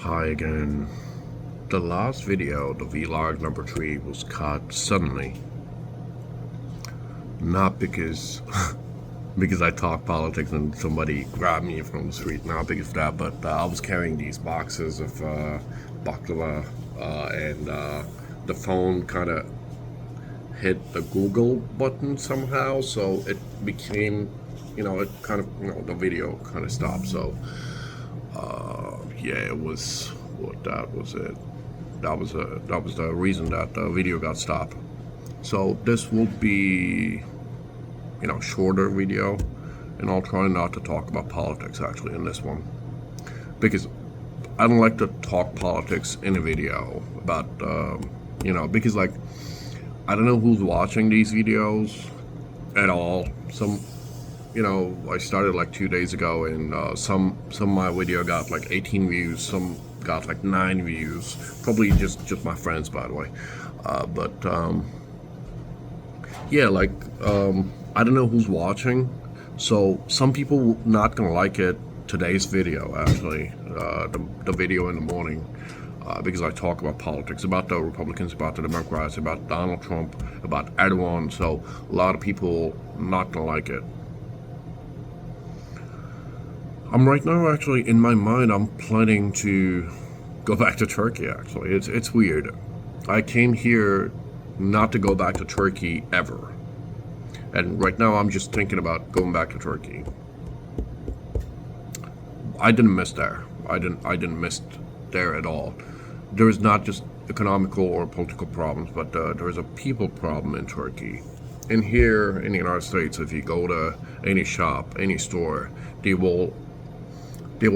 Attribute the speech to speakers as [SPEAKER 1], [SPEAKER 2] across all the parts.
[SPEAKER 1] Hi again. The last video, the vlog number 3, was cut suddenly. Not because because I talk politics and somebody grabbed me from the street, not because of that, but I was carrying these boxes of baklava and the phone kind of hit the Google button somehow, so it became, it kind of, the video kind of stopped. So yeah, it was what that was it. That was the reason that the video got stopped. So this will be, shorter video, and I'll try not to talk about politics actually in this one, because I don't like to talk politics in a video about, because like I don't know who's watching these videos at all. I started like 2 days ago, and some of my video got like 18 views, some got like 9 views. Probably just my friends, by the way. But yeah, like I don't know who's watching, so some people not gonna like it. Today's video, actually, the video in the morning, because I talk about politics, about the Republicans, about the Democrats, about Donald Trump, about Erdogan. So a lot of people not gonna like it. I'm right now actually in my mind. I'm planning to go back to Turkey. Actually, it's weird. I came here not to go back to Turkey ever, and right now I'm just thinking about going back to Turkey. I didn't miss there. I didn't miss there at all. There is not just economical or political problems, but there is a people problem in Turkey. And here in the United States, if you go to any shop, any store, they will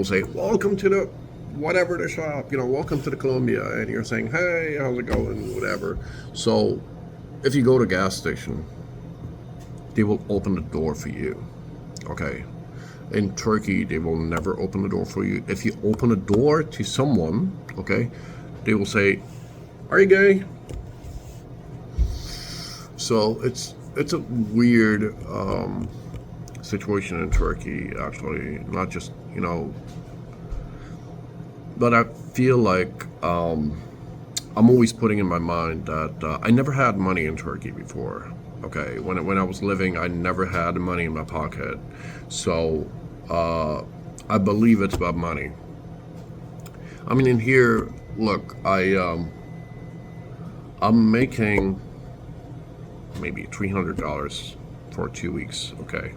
[SPEAKER 1] say, "Welcome to the whatever the shop, welcome to the Columbia," and you're saying, "Hey, how's it going?" Whatever. So if you go to a gas station, they will open the door for you. Okay. In Turkey, they will never open the door for you. If you open the door to someone, okay, they will say, "Are you gay?" So it's a weird situation in Turkey, actually. Not just, but I feel like I'm always putting in my mind that I never had money in Turkey before. Okay, when I was living, I never had money in my pocket. So I believe it's about money. I mean, in here, look, I'm making maybe $300 for 2 weeks. Okay,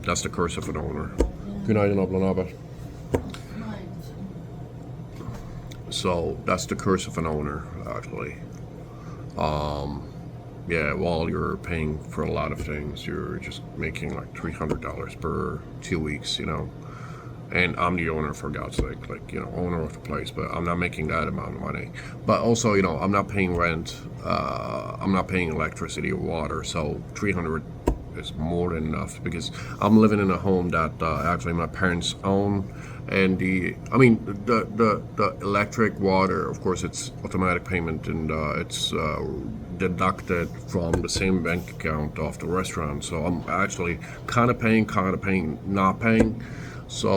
[SPEAKER 1] that's the curse of an owner. Günaydın abla. So that's the curse of an owner, actually. Yeah, while you're paying for a lot of things, you're just making like $300 per 2 weeks, And I'm the owner, for God's sake, like, owner of the place, but I'm not making that amount of money. But also, I'm not paying rent, I'm not paying electricity or water, so 300 is more than enough, because I'm living in a home that actually my parents own, and the electric, water, of course, it's automatic payment, and it's deducted from the same bank account of the restaurant. So I'm actually kind of paying, not paying. So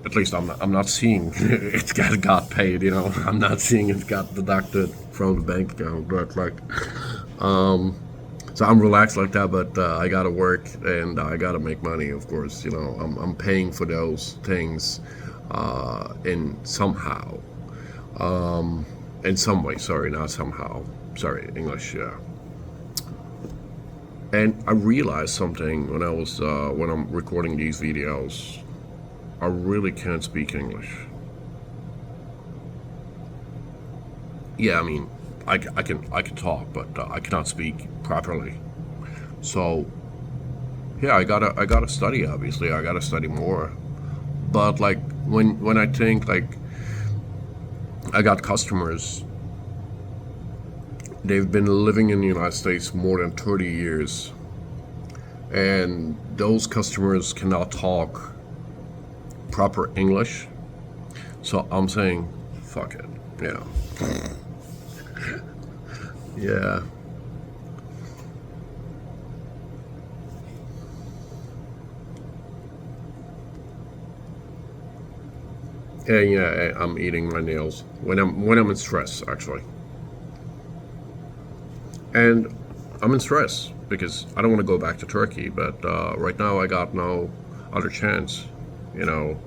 [SPEAKER 1] at least I'm not seeing it got paid. I'm not seeing it got deducted from the bank account. But like, so I'm relaxed like that. But I gotta work, and I gotta make money. Of course, I'm paying for those things in somehow, in some way. Sorry, not somehow. Sorry, English. Yeah. And I realized something when I'm recording these videos. I really can't speak English. Yeah, I mean, I can talk, but I cannot speak properly. So yeah, I gotta study. Obviously, I gotta study more. But like when I think, like, I got customers. They've been living in the United States more than 30 years, and those customers cannot talk proper English. So I'm saying, fuck it, yeah. And yeah, I'm eating my nails when I'm in stress, actually. And I'm in stress because I don't want to go back to Turkey, but right now I got no other chance, you know.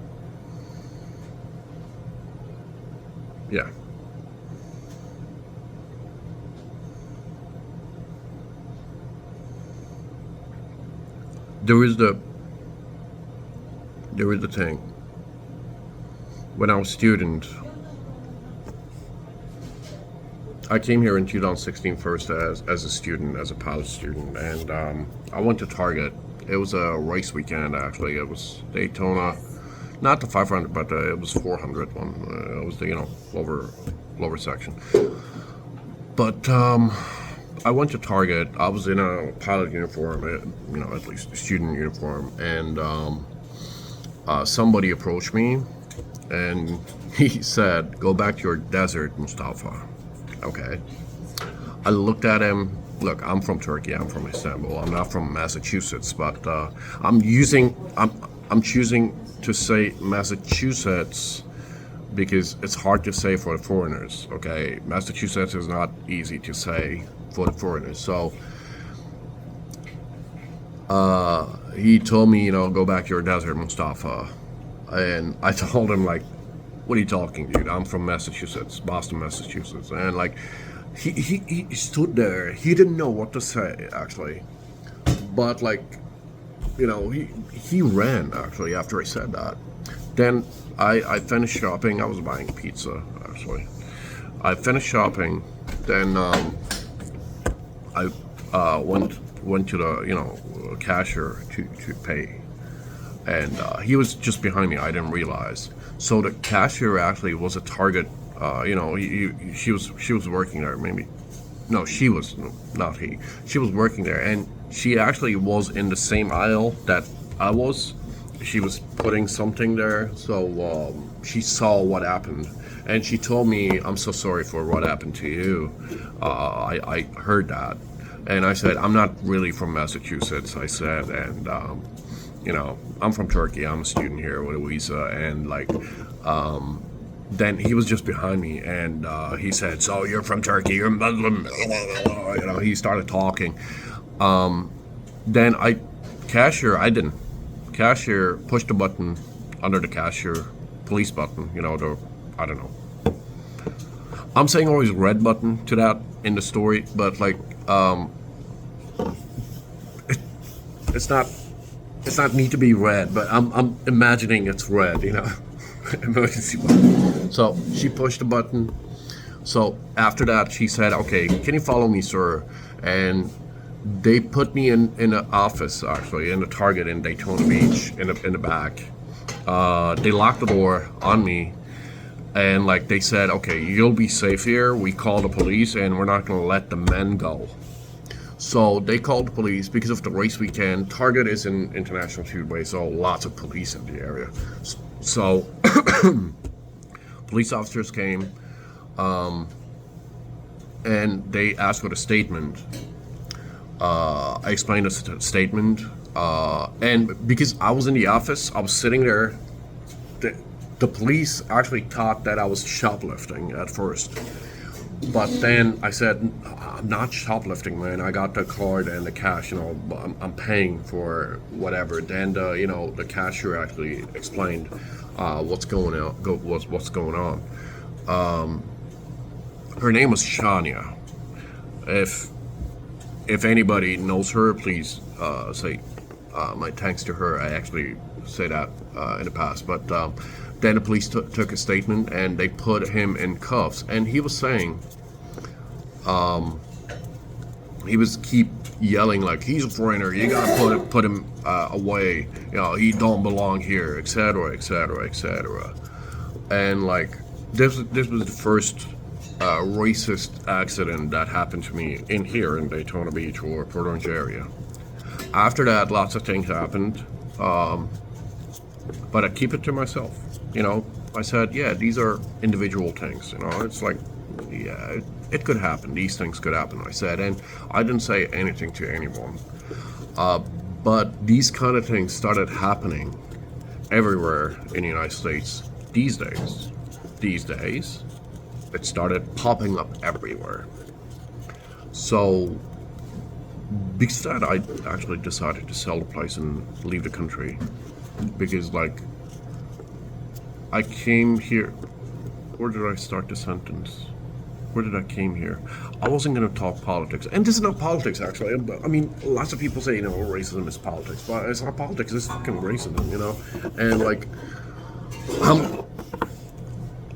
[SPEAKER 1] Yeah. There is the there is the thing. When I was a student, I came here in 2016 first as a student, as a college student, and I went to Target. It was a race weekend, actually. It was Daytona, not the 500, but it was 400 one. It was the, lower section. But I went to Target. I was in a pilot uniform, at least a student uniform, and somebody approached me, and he said, "Go back to your desert, Mustafa." Okay. I looked at him. Look, I'm from Turkey. I'm from Istanbul. I'm not from Massachusetts, but I'm choosing to say Massachusetts because it's hard to say for the foreigners. Okay, Massachusetts is not easy to say for the foreigners. So he told me, go back to your desert, Mustafa, and I told him like, what are you talking, dude? I'm from Massachusetts, Boston, Massachusetts. And like, he stood there. He didn't know what to say, actually. But like, he ran, actually, after I said that. Then I finished shopping. I was buying pizza, actually. I finished shopping. Then I went to the, cashier to pay. And he was just behind me. I didn't realize. So the cashier actually was a Target. She was working there. Maybe, no, she was not he. She was working there, and she actually was in the same aisle that I was. She was putting something there, so she saw what happened, and she told me, "I'm so sorry for what happened to you." I heard that, and I said, "I'm not really from Massachusetts." I said, and I'm from Turkey. I'm a student here with a visa, and like, then he was just behind me, and he said, "So you're from Turkey? You're Muslim?" He started talking. Then I didn't. Cashier pushed a button under the cashier, police button. I don't know. I'm saying always red button to that in the story, but like, it's not. It's not need to be red, but I'm imagining it's red, emergency button. So she pushed the button. So after that, she said, "Okay, can you follow me, sir?" And they put me in the office, actually, in the Target in Daytona Beach, in the back. They locked the door on me, and like they said, "Okay, you'll be safe here. We call the police, and we're not going to let the men go." So they called the police because of the race weekend. Target is an international foodway, so lots of police in the area. So police officers came, and they asked for the statement. I explained the statement, and because I was in the office, I was sitting there. The police actually thought that I was shoplifting at first. But then I said, "I'm not shoplifting, man. I got the card and the cash. I'm paying for whatever." Then the cashier actually explained what's going on. Her name was Shania. If anybody knows her, please say my thanks to her. I actually say that in the past, but. Then the police took a statement, and they put him in cuffs. And he was saying, he was keep yelling like, "He's a foreigner. You gotta put him away. He don't belong here, etc., etc., etc." And like, this was the first racist accident that happened to me here in Daytona Beach or Port Orange area. After that, lots of things happened, but I keep it to myself. I said, yeah, these are individual things. It's like, yeah, it could happen. These things could happen, I said. And I didn't say anything to anyone. But these kind of things started happening everywhere in the United States. these days, it started popping up everywhere. So because of that, I actually decided to sell the place and leave the country, because like I came here. Where did I start the sentence? Where did I came here? I wasn't going to talk politics, and this is not politics actually. I mean, lots of people say, racism is politics, but it's not politics. It's fucking racism, And like,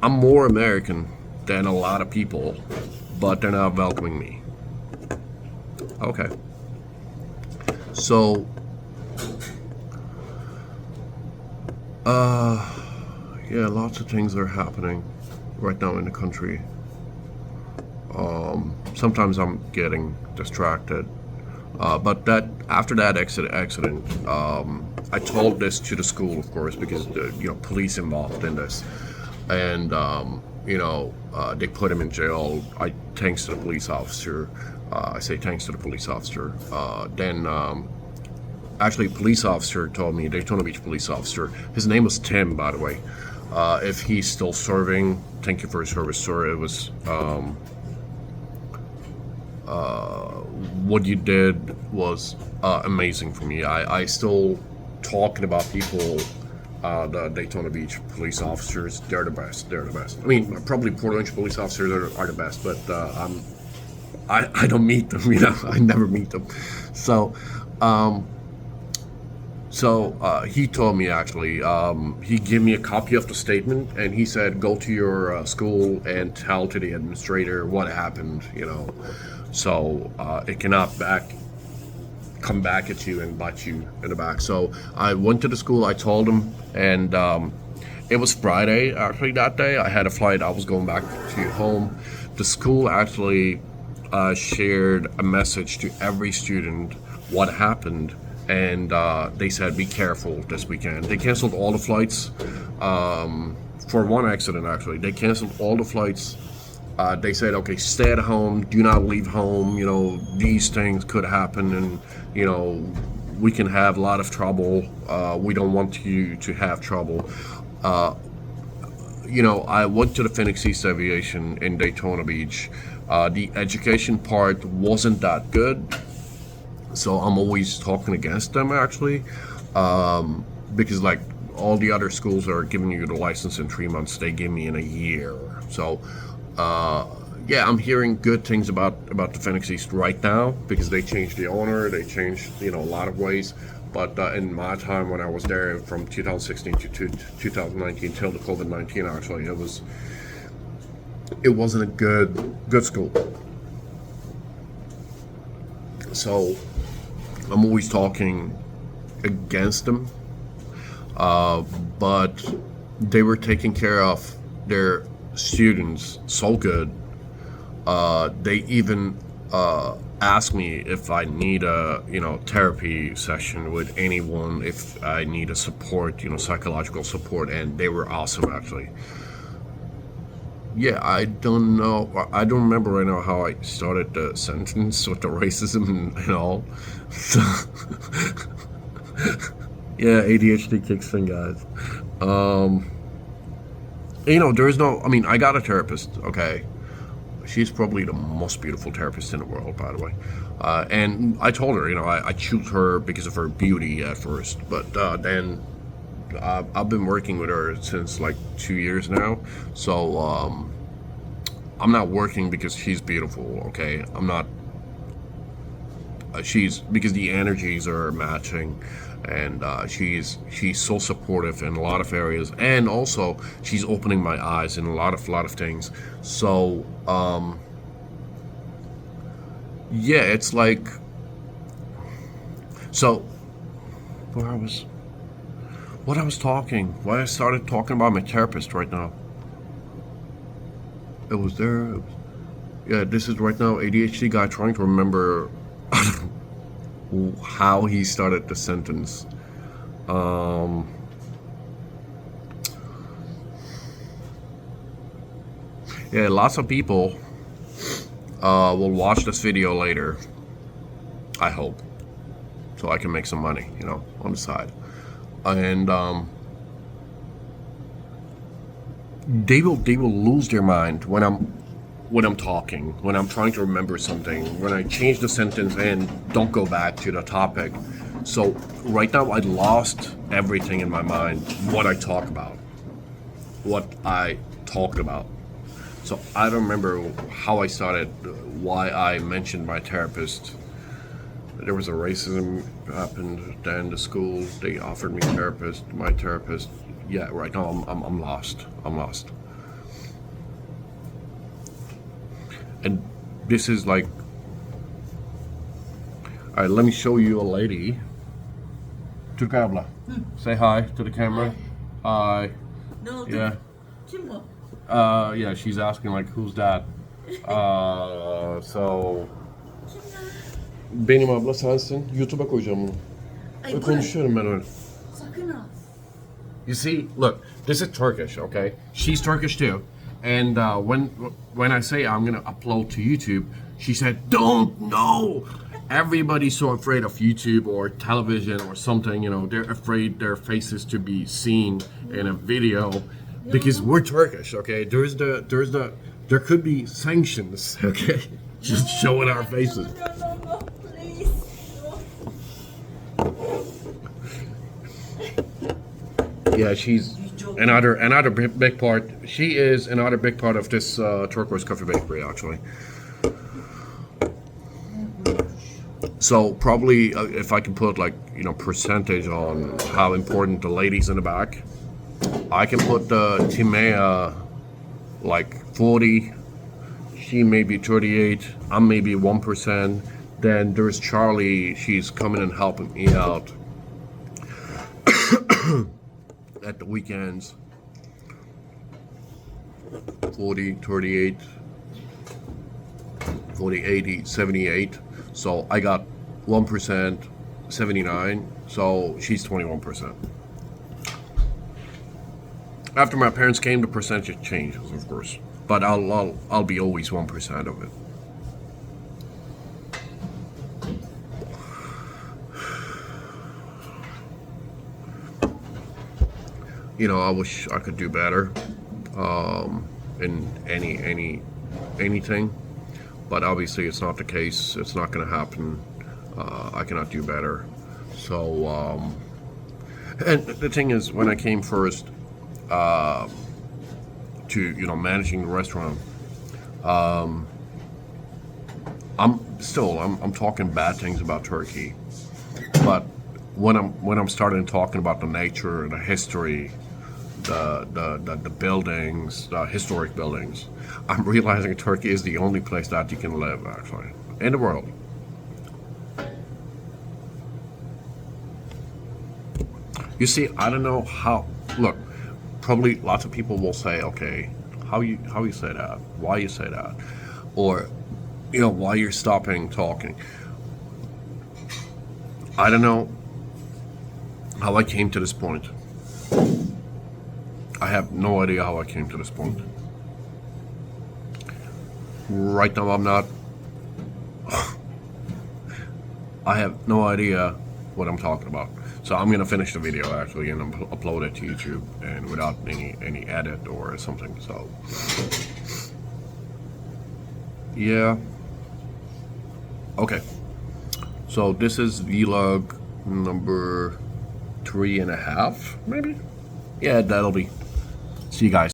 [SPEAKER 1] I'm more American than a lot of people, but they're not welcoming me. Okay. So, yeah, lots of things are happening right now in the country. Sometimes I'm getting distracted, but that after that accident, I told this to the school, of course, because police involved in this, and they put him in jail. Thanks to the police officer. I say thanks to the police officer. Then actually, a police officer told me, Daytona Beach police officer. His name was Tim, by the way. If he's still serving, thank you for his service, sir. It was what you did was amazing for me. I still talking about people. The Daytona Beach police officers, they're the best. They're the best. I mean, probably Portland police officers are the best, but I don't meet them. I never meet them. So. He told me actually, he gave me a copy of the statement, and he said, go to your school and tell to the administrator what happened, so it cannot come back at you and bite you in the back. So I went to the school, I told him, and it was Friday actually that day. I had a flight, I was going back to home. The school actually shared a message to every student what happened. And they said, be careful this weekend. They canceled all the flights for one accident, actually. They canceled all the flights. They said, okay, stay at home. Do not leave home. These things could happen, and, we can have a lot of trouble. We don't want you to have trouble. I went to the Phoenix East Aviation in Daytona Beach. The education part wasn't that good. So I'm always talking against them, actually, because like all the other schools are giving you the license in 3 months. They give me in a year. So yeah, I'm hearing good things about the Phoenix East right now, because they changed the owner. They changed a lot of ways. But in my time when I was there, from 2016 to 2019 till the COVID-19, actually, it wasn't a good school. So I'm always talking against them, but they were taking care of their students so good. They even asked me if I need a therapy session with anyone, if I need a support, psychological support, and they were awesome, actually. Yeah, I don't know. I don't remember right now how I started the sentence with the racism and all. So, yeah, ADHD kicks in, guys. There is no. I mean, I got a therapist. Okay, she's probably the most beautiful therapist in the world, by the way. And I told her, I chose her because of her beauty at first, but then. I've been working with her since like 2 years now, so I'm not working because she's beautiful, okay? I'm not. She's because the energies are matching, and she's so supportive in a lot of areas, and also she's opening my eyes in a lot of things. So yeah, it's like so. Why I started talking about my therapist right now. It was there. Yeah, this is right now ADHD guy trying to remember how he started the sentence. Yeah, lots of people will watch this video later. I hope, so I can make some money, on the side. And they will lose their mind when I'm talking, when I'm trying to remember something, when I change the sentence and don't go back to the topic. So right now I lost everything in my mind, what I talked about. So I don't remember how I started, why I mentioned my therapist. There was a racism happened then the school, they offered me my therapist. Yeah, right now I'm lost. And this is like, all right, let me show you a lady. Turkabla, say hi to the camera. Hi.
[SPEAKER 2] No,
[SPEAKER 1] Yeah.
[SPEAKER 2] Kim
[SPEAKER 1] Yeah, she's asking like, who's that? So benim abla sensin. YouTube'a koyacağım bunu.
[SPEAKER 2] Ay bırak.
[SPEAKER 1] Konuşuyorum ben öyle.
[SPEAKER 2] Sakın ha.
[SPEAKER 1] You see, look, this is Turkish, okay? She's Turkish too. And when I say I'm gonna upload to YouTube, she said, "Don't no." Everybody's so afraid of YouTube or television or something. You know, they're afraid their faces to be seen in a video because we're Turkish, okay? There could be sanctions, okay? Just showing our faces.
[SPEAKER 2] No, please.
[SPEAKER 1] Yeah, she's another big part. She is another big part of this turquoise coffee bakery, actually. So probably if I can put like percentage on how important the ladies in the back, I can put Timea like 40. She may be 38. I'm maybe 1%. Then there's Charlie. She's coming and helping me out at the weekends. 40, 38, 40, 80, 78. So I got 1%, 79. So she's 21%. After my parents came, the percentage changes, of course. But I'll be always 1% of it. I wish I could do better in anything, but obviously it's not the case. It's not going to happen. I cannot do better. So, and the thing is, when I came first to managing the restaurant, I'm talking bad things about Turkey, but when I'm starting talking about the nature, the history, the buildings, the historic buildings, I'm realizing Turkey is the only place that you can live actually in the world. You see, I don't know how. Look, probably lots of people will say, okay, how you say that? Why you say that? Or why you're stopping talking. I don't know how I came to this point. I have no idea how I came to this point. Right now I'm not. I have no idea what I'm talking about. So I'm gonna finish the video actually and upload it to YouTube and without any edit or something. So yeah. Okay. So this is vlog number 3.5, maybe. Yeah, that'll be. See you guys.